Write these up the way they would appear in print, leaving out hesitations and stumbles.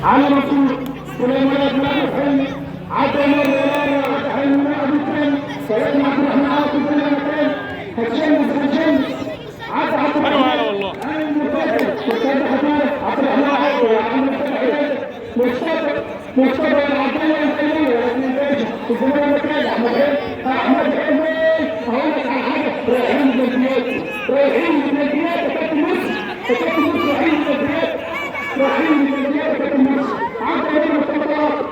على رسول سليمان بن حلمي عدى مرة حلمي أبو سليم سليم عبد الرحمن عاصم بن مكان هتشمس عدى عبد الرحمن والله وكان حضاره عبد الرحمن عاصم مصطفى العبدالله الحلمي وزمان مكان أحمد حلمي هقول لك على حاجة رايحين للبلديات كابتن مصر رايحين للبلديات كابتن مصر عدى يوم الخطوات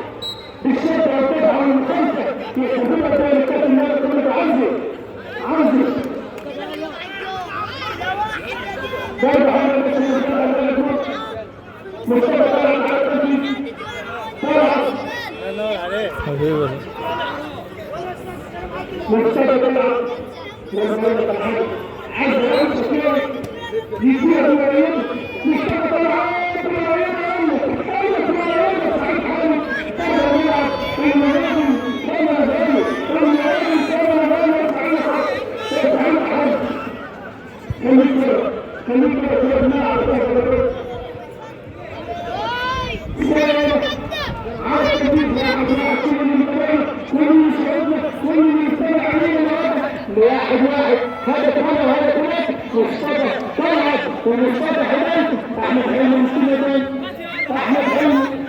بالشدة والتبع والمخالفة يحبون ذلك كابتن مصر عزي دايما على مصطفى طلع العالمي طلع الله عليك حبيبي مصطفى طلع عايز يديها الوليد مصطفى طلع واحد هذا كمان وهذا كمان مصطفى طلعت ومصطفى حلمي احمد حلمي مسلم احمد حلمي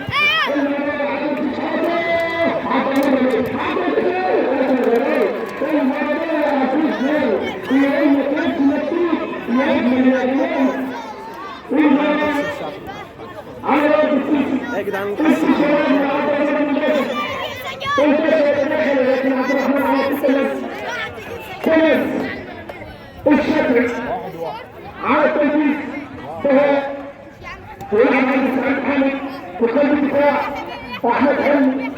يا جدعان الشكل على التنفيذ فهو ويلعب عند سعيد حامد وقلب الدفاع احمد حلمي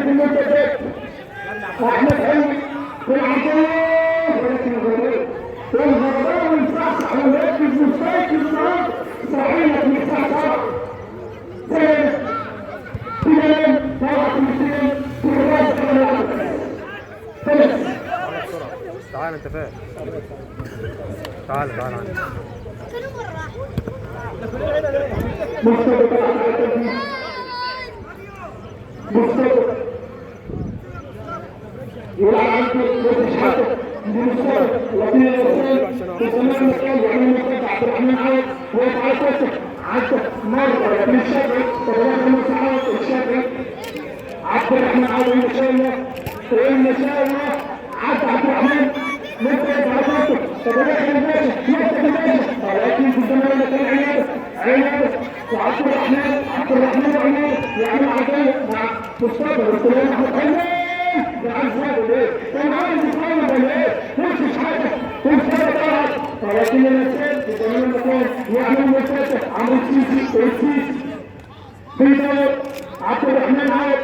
في المنتديات احمد حلمي في العرضيه ولكن الغرباء يصحصح ويركز مستيقظ معاه صحيح يصحصح سلام طلعت المسلمين في الراس تعال انت فاهم تعال مصطفى يلعب عنده وتشحته بمصطفى وفي الرسول وزمان مكان وعمل مصطفى عبد الرحمن عوض ويفعل كسر عدى مرة من الشافعي وثلاث مساحات الشافعي عبد الرحمن عوض المشاوية عدى عبد الرحمن مبتعد عطاته فبدأ الباشا يفتح الباشا ولكن في الزمان كان عناده وعبد الرحمن وعناده يعمل عداله مع مصطفى والسلام احمد حلمي ده عايز هذا ليه؟ كان عايز يتعامل ولا ايه؟ مش حاجه مصطفى طلعت ولكن الانسان في زمان المكان يعمل مفتاح عمرو السيسي في دور عبد الرحمن عوض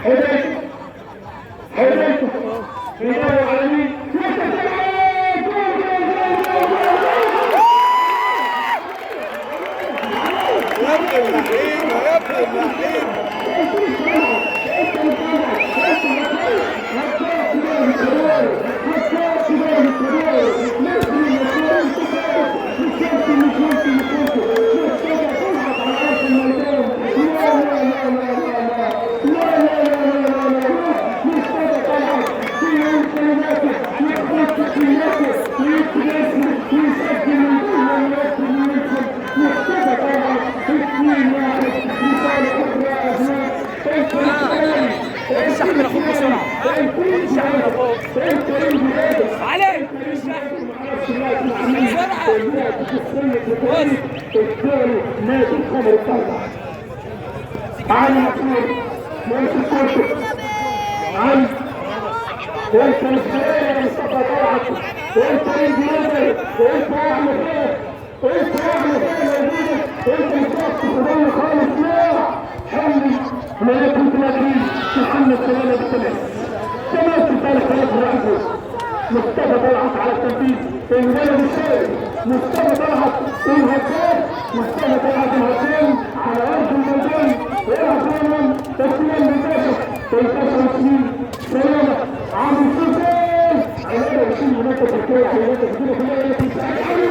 حدث في دور العالمين الشحن اخوك بسرعه الشحن اخوك علي نادي الخمر الطلع علي مكتوب ماشي الكرسي علي انت الخير يا مصطفى طلعت، انت الجنوبي، انت اعمل خير، انت اعمل خير يا زيدك، انت مصطفى صدام خالص. لا حمل لا كنت لكن تحمل سلامه بالتمام تمام تسالك خلاص رأسه. مصطفى طلعت على التنفيذ الولد الشيء، مصطفى طلعت الهجان، مصطفى طلعت الهجان على ارض الميدان. ويا تسليم بالباشا 23 سلامه عامل سلطان على 20 منطقه تركيه حيوانات كتير كلها في سعيد علي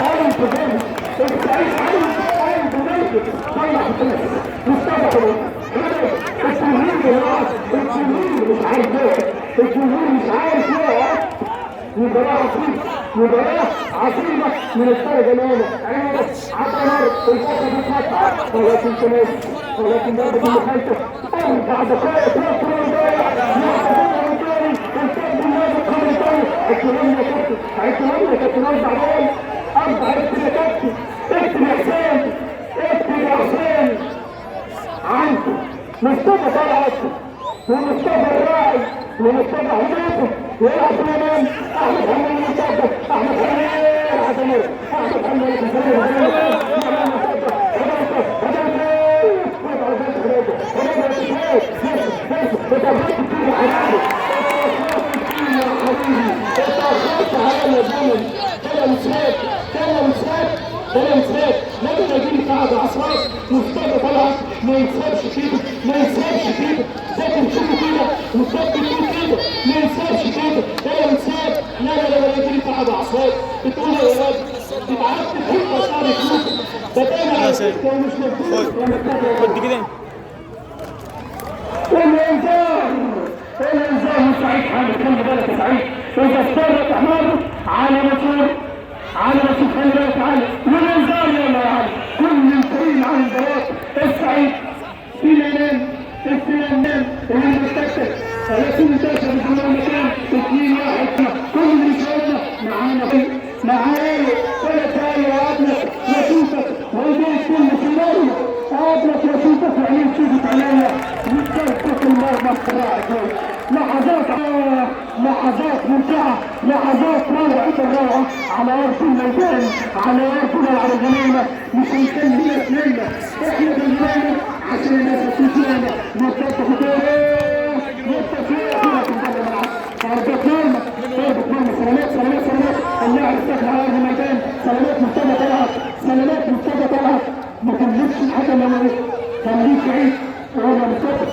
انا الفضائي سعيد علي انا بنادي طلع الثلاثه مصطفى طلعت الجمهور مش عارف ايه، الجمهور مش عارف ايه. مباراة عظيمة من الدرجة الأولى. عبر الفرصة بتقطع ولكن تمام، ولكن ضربة المخالفة 4 دقائق تنصر الضيع. الكلام يا كابتن 4 دقائق 4 اكتب يا كابتن، اكتب يا حسين، اكتب يا حسين. عنده مصطفى طلعت ومصطفى الراعي ومصطفى حميد ويلعب سليمان احمد حميد مصطفى احمد حميد احمد لما يجيب قاعد عصراء مصطفى طلعت ما ينسبش كده، ما ينسبش كده، لكن شوفوا كده مصطفى بيقول كده ما ينسبش كده، ولا ينسب. لا يجيب قاعد عصراء بتقول يا ولاد تتعرف تحب صار يشوف بدأنا مش مفهوم خد كده الانذار سعيد حامد. خلي بالك يا سعيد اذا استرت احمر على رسول خلي بالك علي والانذار يلا يا علي كل الفريق عن البلاط السعيد في اليمين السلام اللي مستكتر 30 تاشر بجمال المكان 2-1 كل اللي شاهدنا معانا ولا تعالى يا ابنك وشوفك ويديك كل سيناريو ابنك وشوفك وعليك شوفك عليا وتكتك المرمى الصراع. لحظات ممتعة، لحظات روعة على أرض الميدان، على أرضنا العربية. مش هنكمل ليلة احنا بالليلة عشان الناس تشوفنا نرتبط خطوة سلامات اللاعب استخدم على أرض الميدان. سلامات مصطفى طلعت ما تملكش الحكم ولا خليك بعيد. ولا مصطفى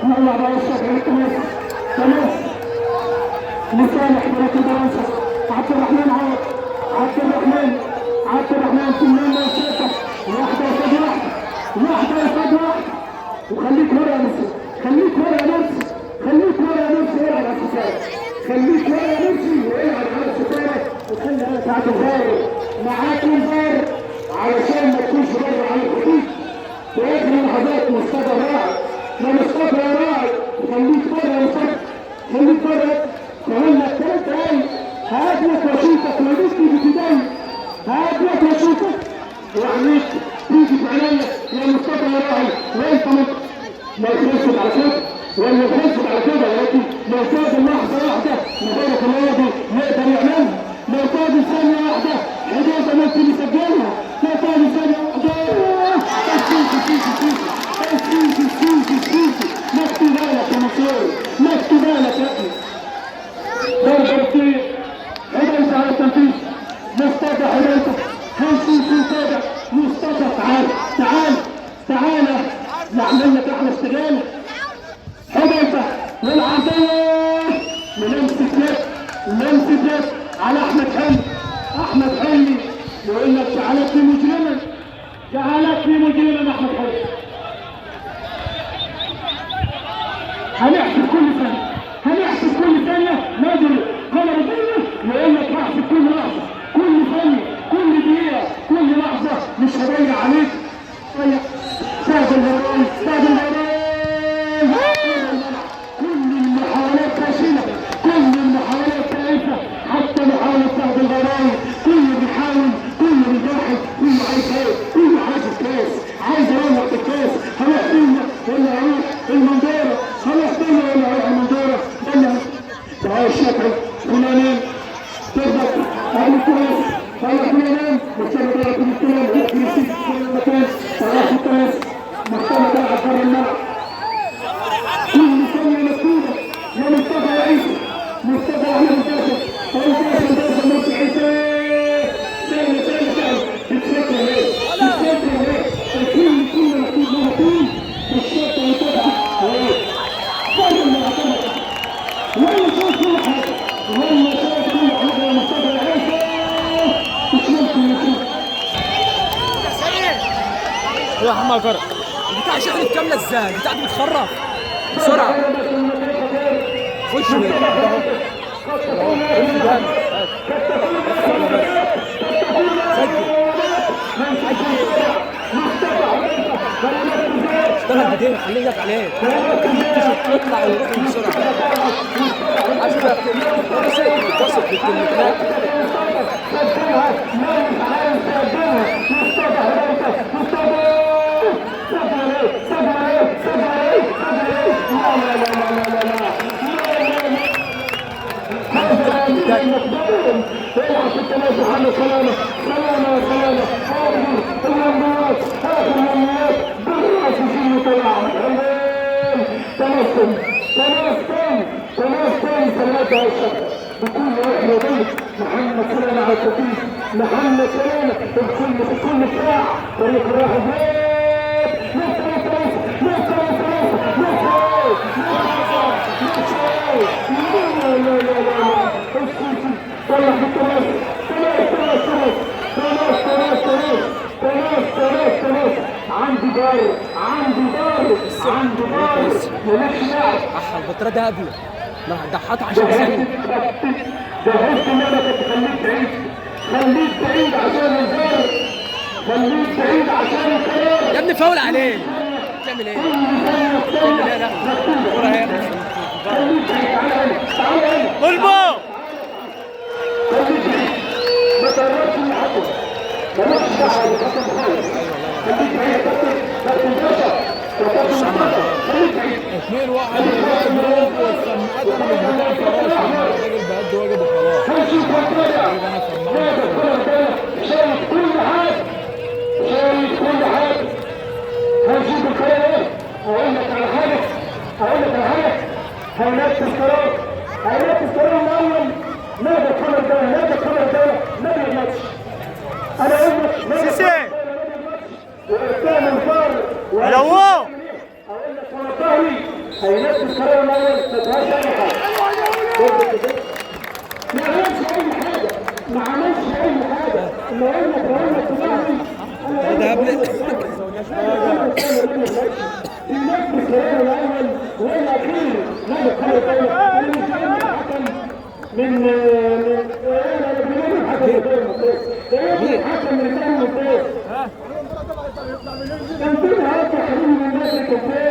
يلا بقى الشافعي خلاص لصالح بلد البرنسة. عبد الرحمن كلنا الشافع واحدة قصاد واحدة وخليك ورا يا نفسي العب على الستارة، وخلي انا ساعات الغار معاك الغار علشان ما تكونش بره على الخطيط. ويجري لحظات مصطفى راعي يا مصطفى يا راعي خليك بره يا مصطفى فقول لك 3 دقايق هات لك وشوفك وديك تيجي في دايق هات لك وشوفك وعينيك تيجي في عينيا يا مصطفى يا راعي. وانت ما يخلصش على كده ولكن لو فاض لحظه واحده مبارك الرياضي يقدر يعملها، لو فاض ثانيه واحده حدوده ممكن يسجلها، لو فاض ثانيه واحده مكتوب بالك يا مصير، مكتوب بالك يا ابني. ضربة كتير حدوده على التنفيذ مصطفى حدوده هنشوف تابع مصطفى تعال نعمل لك احلى استجابه. حدوده والعرضيه ولمسه يد على احمد حلمي يقول لك جعلتني مجرما احمد حلمي. هنحسب كل ثانيه ندري قمر الدنيا يقول لك هحسب كل لحظه كل ثانيه كل دقيقه كل لحظه مش هضيع عليك. سعد الغرام كل المحاولات فاشله، كل المحاولات تائهه، حتى محاوله سعد الغرام كله بيحاول، كله بيجاهد، كله عايز كاس، عايز يروح الكاس. أهل التراث طلع كلنا مستوى طلع كل الكلام ولكن يصير في كل مكان صلاح التراث مستوى طلع بره الملعب كل كلمة مكتوبة يا مصطفى عيسى مصطفى أحمد الجاسر الجاسر مرسي عيسى سهل بتفكر ليه؟ بتفكر ليه؟ الكل كل مكتوب موجود بالشرطة وتبعه ليه؟ فاهم المعتمد ولا شايف كل حاجة ولا شايف كل حاجة يا مصطفى عيسى مش ممكن يشوف يا محمد جرب بتاع شغلة كاملة ازاي؟ بتاع دي بتخرف بسرعة خش اشتغل بدين خليه يجيك عليه اطلع وروح بسرعة عشان بسط بالكلمات بكل واحد يضيف محمد سلامة على التوفيق محمد سلامة بكل ساعة طريق الراحة طلع في التراث عندي دار مالكش لاعب احا البطارية ده قبله لا ضحت 10 ثانية جهزت ان انا خليك بعيد عشان الفار خليك بعيد عشان القرار يا ابني فاول عليه تعمل ايه؟ تعمل ايه لا الكورة اهي قلبه ما تقربش من حقه مالكش دعوه بخصم خالص خليك بعيد كابتن باشا خليك بعيد 2-1 للمغرب والسماعات انا مش بتاع فراش الراجل بقد واجب وخلاص. هنشوف الكوره شايف كل حاجه هنشوف الكوره اقول لك على حاجه هينافس القرار الاول نادي الخمر ده نادي الماتش انا اقول لك سيسي وقدام الفار لو هو اقول لك والله هينافس القرار الاول ما فيهاش اي حاجه ما عملش اي حاجه اللي قال لك ده قبل ينفذ القرار الاول والاخير نادي الخمر الحكم من الحكم من الدوري الممتاز كان في نهاية تحريم من الناس الكفار